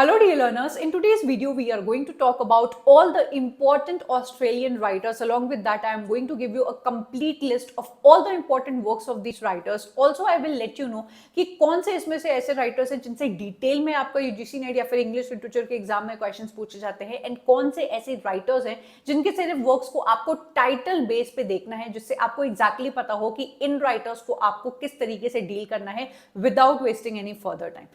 Hello dear learners, in today's video we are going to talk about all the important Australian writers. Along with that I am going to give you a complete list of all the important works of these writers. Also I will let you know कि कौन से इसमें से ऐसे writers हैं जिनसे detail में आपका यूजीसी नेट या फिर इंग्लिश लिटरेचर के एग्जाम में क्वेश्चंस पूछे जाते हैं एंड कौन से ऐसे राइटर्स हैं जिनके सिर्फ वर्क्स को आपको टाइटल बेस पे देखना है जिससे आपको एग्जैक्टली पता हो कि इन राइटर्स को आपको किस तरीके से डील करना है without wasting any further time.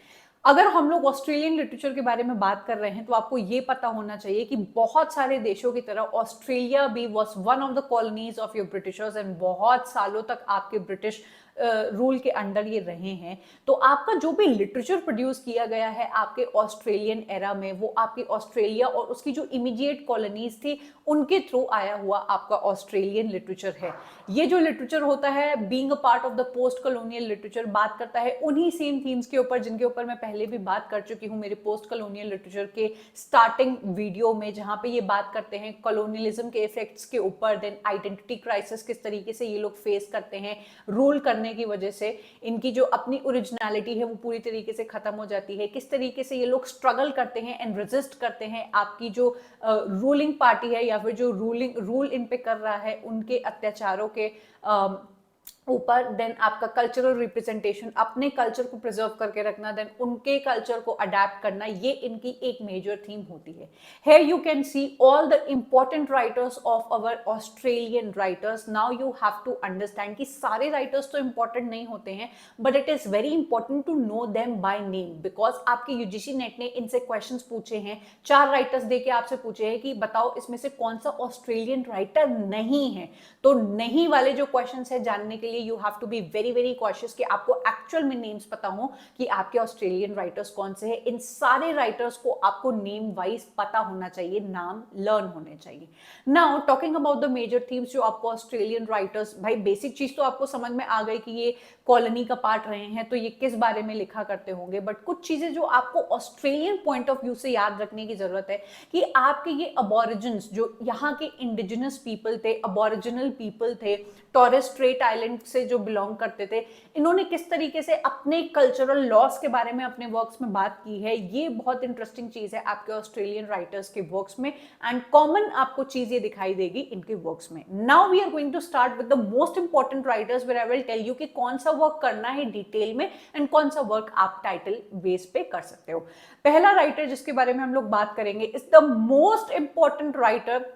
अगर हम लोग ऑस्ट्रेलियन लिटरेचर के बारे में बात कर रहे हैं तो आपको ये पता होना चाहिए कि बहुत सारे देशों की तरह ऑस्ट्रेलिया भी was one of the colonies of your Britishers and बहुत सालों तक आपके ब्रिटिश रूल के अंडर ये रहे हैं। तो आपका जो भी लिटरेचर प्रोड्यूस किया गया है आपके ऑस्ट्रेलियन एरा में वो आपके ऑस्ट्रेलिया और उसकी जो इमीडिएट कॉलोनीज थी उनके थ्रू आया हुआ आपका ऑस्ट्रेलियन लिटरेचर है। ये जो लिटरेचर होता है being a part of the post colonial literature बात करता है उन्हीं सेम थीम्स के ऊपर जिनके ऊपर मैं पहले भी बात कर चुकी हूँ मेरे पोस्ट कॉलोनियल लिटरेचर के स्टार्टिंग वीडियो में, जहाँ पे ये बात करते हैं कॉलोनियलिज्म के इफेक्ट्स के ऊपर, देन आइडेंटिटी क्राइसिस किस तरीके से ये लोग फेस करते हैं रूल करने की वजह से, इनकी जो अपनी ओरिजिनलिटी है वो पूरी तरीके से खत्म हो जाती है, किस तरीके से ये लोग स्ट्रगल करते हैं एंड रेजिस्ट करते हैं आपकी जो रूलिंग पार्टी है या फिर जो रूल इन पे कर रहा है उनके अत्याचारों के ऊपर। देन आपका कल्चरल रिप्रेजेंटेशन, अपने कल्चर को प्रिजर्व करके रखना, देन उनके कल्चर को अडेप्ट करना, ये इनकी एक मेजर थीम होती है। Here you can see all the important writers of our Australian writers. Now you have to understand कि सारे writers तो important नहीं होते हैं but it is very important to know them by name because आपके UGC net ने इनसे questions पूछे हैं, 4 राइटर्स देके आपसे पूछे हैं कि बताओ इसमें से कौन सा ऑस्ट्रेलियन राइटर नहीं है। तो नहीं वाले जो क्वेश्चंस है जानने के लिए you have to be very very cautious कि आपको एक्चुअल में नेम्स पता हो कि आपके ऑस्ट्रेलियन राइटर्स कौन से हैं। इन सारे राइटर्स को आपको नेम वाइज पता होना चाहिए, नाम लर्न होने चाहिए। Now talking about the major themes जो आपको ऑस्ट्रेलियन राइटर्स, भाई बेसिक चीज तो आपको समझ में आ गई कि ये कॉलोनी का पार्ट रहे हैं तो ये किस बारे में लिखा करते होंगे, बट कुछ चीजें जो आपको ऑस्ट्रेलियन पॉइंट ऑफ व्यू से याद रखने की जरूरत है कि आपके ये अबॉरिजिन्स जो यहाँ के इंडिजिनस पीपल थे, अबॉरिजिनल पीपल थे, टॉरेस स्ट्रेट आइलैंड से जो बिलोंग करते थे, इन्होंने किस तरीके से अपने कल्चरल लॉस के बारे में अपने वर्क्स में बात की है। ये बहुत इंटरेस्टिंग चीज है आपके ऑस्ट्रेलियन राइटर्स के वर्क्स में एंड कॉमन आपको चीज ये दिखाई देगी इनके वर्क्स में। Now we are going to start with the most important writers where I will tell you कि कौन सा वर्क करना है डिटेल में एंड कौन सा वर्क आप टाइटल बेस पे कर सकते हो। पहला राइटर जिसके बारे में हम लोग बात करेंगे is the most important writer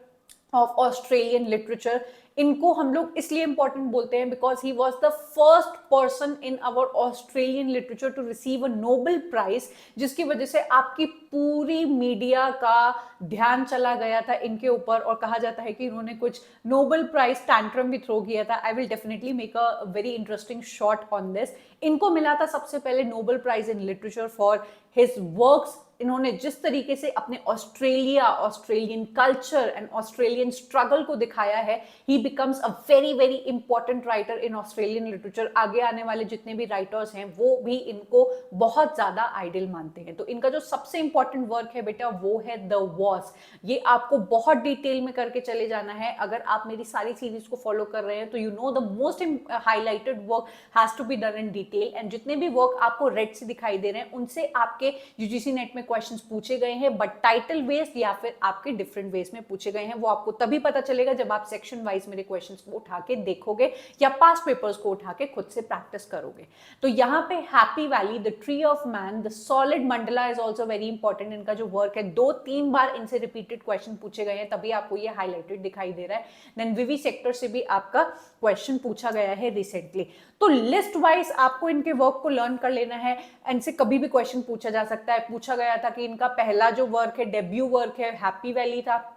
of Australian literature. इनको हम लोग इसलिए इंपॉर्टेंट बोलते हैं because he was the first person in our Australian literature to receive a Nobel prize, जिसकी वजह से आपकी पूरी मीडिया का ध्यान चला गया था इनके ऊपर और कहा जाता है कि इन्होंने कुछ नोबेल प्राइज टैंट्रम भी थ्रो किया था। I will definitely make a very interesting short on this. इनको मिला था सबसे पहले Nobel prize in literature for his works. इन्होंने जिस तरीके से अपने Australia, Australian culture and Australian struggle को दिखाया है, he becomes a very very important writer in Australian literature. आगे आने वाले जितने भी राइटर्स हैं वो भी इनको बहुत ज्यादा आइडल मानते हैं। तो इनका जो सबसे इंपॉर्टेंट वर्क है बेटा वो है द वॉर्स। ये आपको बहुत डिटेल में करके चले जाना है। अगर आप मेरी सारी सीरीज को फॉलो कर रहे हैं तो you know the most highlighted work has to be done in detail and जितने भी वर्क आपको रेड से दिखाई दे रहे हैं उनसे आपके यूजीसी नेट में क्वेश्चंस पूछे गए हैं बट टाइटल बेस्ड या फिर आपके डिफरेंट वेज में पूछे गए हैं। वो आपको तभी पता चलेगा जब आप सेक्शन वाइज मेरे क्वेश्चंस को उठा के देखोगे या पास्ट पेपर्स को उठा के खुद से प्रैक्टिस करोगे। तो यहाँ पे happy valley, the tree of man, the solid Mandla is also very important. इनका जो वर्क है 2-3 बार इनसे रिपीटेड क्वेश्चन पूछे गए हैं तभी आपको ये हाईलाइटेड दिखाई दे रहा है। देन विवी सेक्टर से भी आपका क्वेश्चन पूछा गया है रिसेंटली। तो लिस्ट वाइज आपको इनके वर्क को लर्न कर लेना है। इनसे कभी भी क्वेश्चन पूछा जा सकता है। पूछा गया था कि इनका पहला जो वर्क है, डेब्यू वर्क है, हैप्पी वैली था।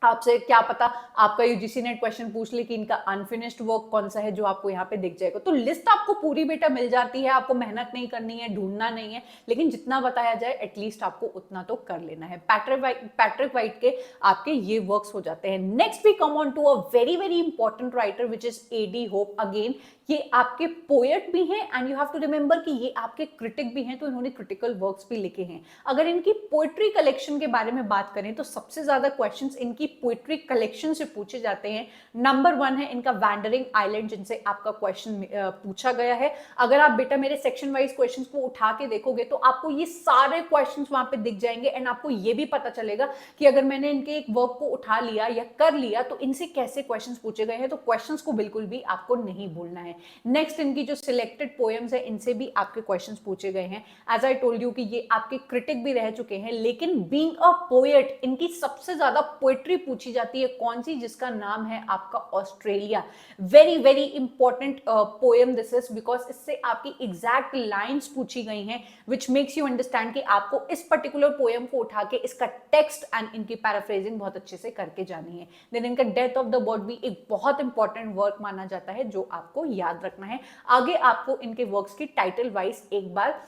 आपसे क्या पता आपका यूजीसी नेट क्वेश्चन पूछ ले कि इनका अनफिनिश्ड वर्क कौन सा है, जो आपको यहाँ पे दिख जाएगा। तो लिस्ट आपको पूरी बेटा मिल जाती है, आपको मेहनत नहीं करनी है, ढूंढना नहीं है, लेकिन जितना बताया जाए एटलीस्ट आपको उतना तो कर लेना है। पैट्रिक वाइट के आपके ये वर्क्स हो जाते हैं। Next we come on to a very very important writer which is A D Hope. अगेन ये आपके पोएट भी हैं and you have to remember कि ये आपके क्रिटिक भी हैं, तो इन्होंने क्रिटिकल वर्क्स भी लिखे हैं। अगर इनकी पोएट्री कलेक्शन के बारे में बात करें तो सबसे ज्यादा क्वेश्चंस इनकी पोएट्री कलेक्शन से पूछे जाते हैं। नंबर 1 है इनका वैंडरिंग आइलैंड, जिनसे आपका क्वेश्चन पूछा गया है। अगर आप बेटा मेरे सेक्शन वाइज क्वेश्चंस को उठा के देखोगे तो आपको ये सारे क्वेश्चंस वहां पे दिख जाएंगे एंड आपको ये भी पता चलेगा कि अगर मैंने इनके एक वर्क को उठा लिया या कर लिया तो इनसे कैसे क्वेश्चंस पूछे गए हैं। तो क्वेश्चंस को बिल्कुल भी आपको नहीं भूलना है। नेक्स्ट इनकी जो सिलेक्टेड पोएम्स है इनसे भी आपके क्वेश्चंस पूछे गए हैं। एज आई टोल्ड यू कि ये आपके क्रिटिक भी रह चुके हैं, लेकिन बीइंग अ पोएट इनकी सबसे ज्यादा पोएट्री पूछी जाती है कौन सी, जिसका नाम है आपका Australia. Very very important poem this is, because इससे आपकी एग्जैक्ट लाइंस पूछी गई हैं विच मेक्स यू अंडरस्टैंड कि आपको इस पर्टिकुलर पोएम को उठा के इसका टेक्स्ट एंड इनकी पैराफ्रेजिंग बहुत अच्छे से करके जानी है। देन इनका डेथ ऑफ द बर्ड भी एक बहुत इंपॉर्टेंट वर्क माना जाता है जो आपको याद रखना है। आगे आपको इनके वर्क्स की टाइटल वाइज एक बार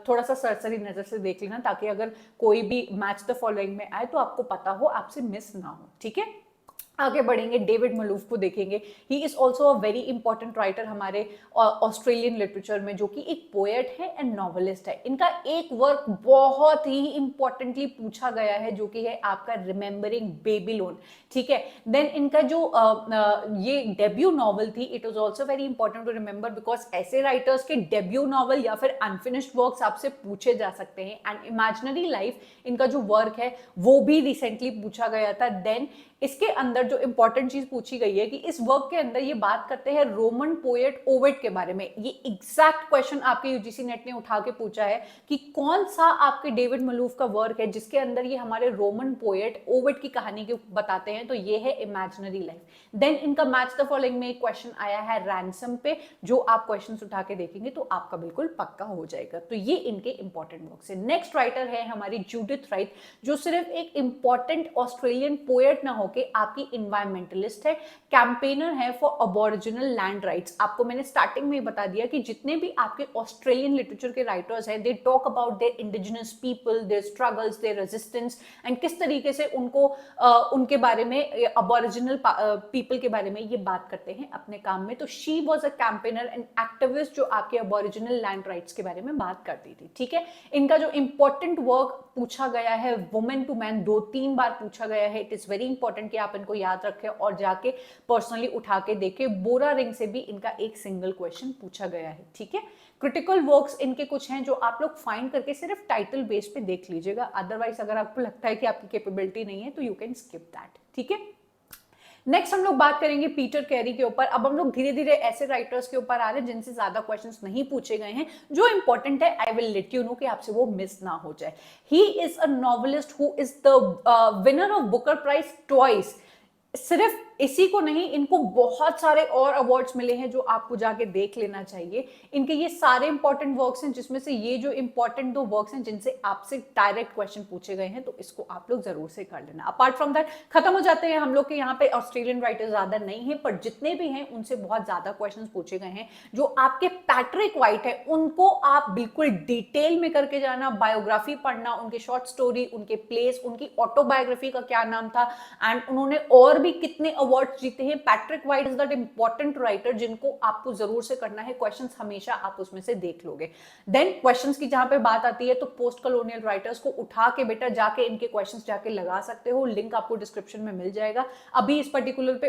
थोड़ा सा सरसरी नजर से देख लेना, ताकि अगर कोई भी मैच द फॉलोइंग में आए तो आपको पता हो, आपसे मिस ना हो। ठीक है, आगे बढ़ेंगे, डेविड मलूफ को देखेंगे। He is also a very important writer हमारे ऑस्ट्रेलियन लिटरेचर में, जो कि एक पोएट है एंड नॉवेलिस्ट है। इनका एक वर्क बहुत ही इंपॉर्टेंटली पूछा गया है जो कि है आपका रिमेंबरिंग बेबीलोन। ठीक है, देन इनका जो ये डेब्यू नॉवल थी, it was also very important to remember, because ऐसे राइटर्स के डेब्यू नॉवल या फिर अनफिनिश्ड वर्क्स आपसे पूछे जा सकते हैं। एंड इमेजिनरी लाइफ इनका जो वर्क है वो भी रिसेंटली पूछा गया था। देन इसके अंदर जो इंपॉर्टेंट चीज पूछी गई है कि इस वर्क के अंदर ये बात करते हैं रोमन पोएट ओविड के बारे में। ये एग्जैक्ट क्वेश्चन आपके यूजीसी नेट ने उठा के पूछा है कि कौन सा आपके डेविड मलूफ का वर्क है जिसके अंदर ये हमारे रोमन पोएट ओविड की कहानी को बताते हैं, तो ये है इमेजिनरी लाइफ। देन इनका मैच द फॉलोइंग में एक क्वेश्चन आया है रैंसम पे, जो आप क्वेश्चन उठा के देखेंगे तो आपका बिल्कुल पक्का हो जाएगा। तो ये इनके इंपॉर्टेंट वर्क्स है। नेक्स्ट राइटर है हमारी जूडिथ राइट, जो सिर्फ एक इंपॉर्टेंट ऑस्ट्रेलियन पोएट ना हो कि आपकी इन्वायरमेंटलिस्ट है, कैंपेनर है फॉर अबॉरिजिनल लैंड राइट्स। आपको मैंने स्टार्टिंग में ही बता दिया कि जितने भी आपके ऑस्ट्रेलियन लिटरेचर के राइटर्स हैं, they talk about their indigenous people, their struggles, their resistance and किस तरीके से उनको उनके बारे में, अबॉरिजिनल पीपल के बारे में ये बात करते हैं अपने काम में। तो she was a campaigner and activist जो आपके अबॉरिजिनल लैंड राइट्स के बारे में बात करती थी। ठीक है, इनका जो इंपॉर्टेंट वर्क पूछा गया है वुमेन टू मैन, 2-3 बार पूछा गया है। इट इज वेरी इंपॉर्टेंट कि आप इनको याद रखें और जाके पर्सनली उठा के देखें। बोरा रिंग से भी इनका एक सिंगल क्वेश्चन पूछा गया है। ठीक है, क्रिटिकल वर्क्स इनके कुछ हैं जो आप लोग फाइंड करके सिर्फ टाइटल बेस पे देख लीजिएगा। अदरवाइज अगर आपको लगता है कि आपकी कैपेबिलिटी नहीं है तो यू कैन स्किप दैट। ठीक है, नेक्स्ट हम लोग बात करेंगे पीटर कैरी के ऊपर। अब हम लोग धीरे धीरे ऐसे राइटर्स के ऊपर आ रहे हैं जिनसे ज्यादा क्वेश्चंस नहीं पूछे गए हैं। जो इंपॉर्टेंट है I will let you know कि आपसे वो मिस ना हो जाए। He is a novelist who is the winner of Booker prize twice. सिर्फ इसी को नहीं, इनको बहुत सारे और अवार्ड्स मिले हैं जो आपको जाके देख लेना चाहिए। इनके ये सारे इंपॉर्टेंट वर्क्स हैं, जिसमें से ये जो इंपॉर्टेंट 2 वर्क्स हैं जिनसे आपसे डायरेक्ट क्वेश्चन पूछे गए हैं, तो इसको आप लोग जरूर से कर लेना। अपार्ट फ्रॉम दैट खत्म हो जाते हैं हम लोग के यहाँ पे ऑस्ट्रेलियन राइटर्स ज्यादा नहीं है, पर जितने भी हैं उनसे बहुत ज्यादा क्वेश्चन पूछे गए हैं। जो आपके पैट्रिक वाइट है उनको आप बिल्कुल डिटेल में करके जाना, बायोग्राफी पढ़ना, उनके शॉर्ट स्टोरी, उनके प्लेस, उनकी ऑटोबायोग्राफी का क्या नाम था एंड उन्होंने और भी कितने अवार्ड जीते हैं। Patrick white is that important writer जिनको आपको जरूर से करना है। क्वेश्चंस हमेशा आप उसमें से देख लोगे। देन क्वेश्चंस की जहां पे बात आती है तो पोस्ट कॉलोनियल राइटर्स को उठा के बेटा जाके इनके क्वेश्चंस जाके लगा सकते हो। लिंक आपको डिस्क्रिप्शन में मिल जाएगा। अभी इस पर्टिकुलर पे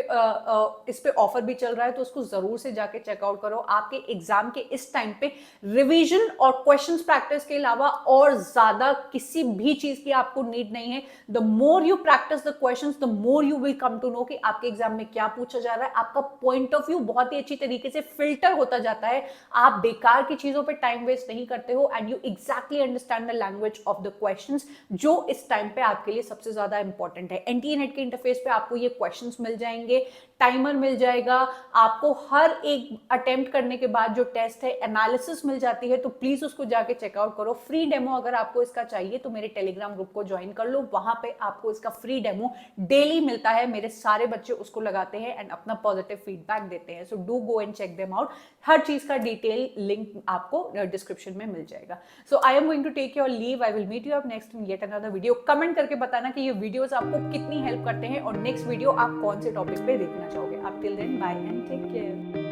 इस पे ऑफर भी चल रहा है, तो उसको जरूर से जाके चेकआउट करो। आपके एग्जाम के इस टाइम पे रिविजन और क्वेश्चंस प्रैक्टिस के अलावा और ज्यादा किसी भी चीज की आपको नीड नहीं है। The more you practice the questions the more you will come to know कि आपके एग्जाम में क्या पूछा जा रहा है। आपका पॉइंट ऑफ व्यू बहुत ही अच्छी तरीके से फिल्टर होता जाता है। आप बेकार की चीजों पे टाइम वेस्ट नहीं करते हो and you exactly understand the language of the questions, जो इस टाइम पे आपके लिए सबसे ज्यादा इंपॉर्टेंट है। एनटीए नेट के इंटरफेस पे आपको ये क्वेश्चंस मिल जाएंगे, टाइमर मिल जाएगा आपको। हर एक अटेम्प्ट करने के बाद जो टेस्ट है एनालिसिस मिल जाती है, तो प्लीज उसको जाके चेकआउट करो। फ्री डेमो अगर आपको इसका चाहिए तो मेरे टेलीग्राम ग्रुप को ज्वाइन कर लो। वहां पे आपको इसका फ्री डेमो डेली मिलता है। मेरे सारे बच्चे उसको लगाते हैं एंड अपना पॉजिटिव फीडबैक देते हैं। So do go and check them out. हर चीज का डिटेल लिंक आपको डिस्क्रिप्शन में मिल जाएगा। So I am going to take your leave. I will meet you up next in yet another video. Comment करके बताना कि ये वीडियोस आपको कितनी हेल्प करते हैं और नेक्स्ट वीडियो आप कौन से टॉपिक पे देखना चाहोगे। आप till then bye and take care.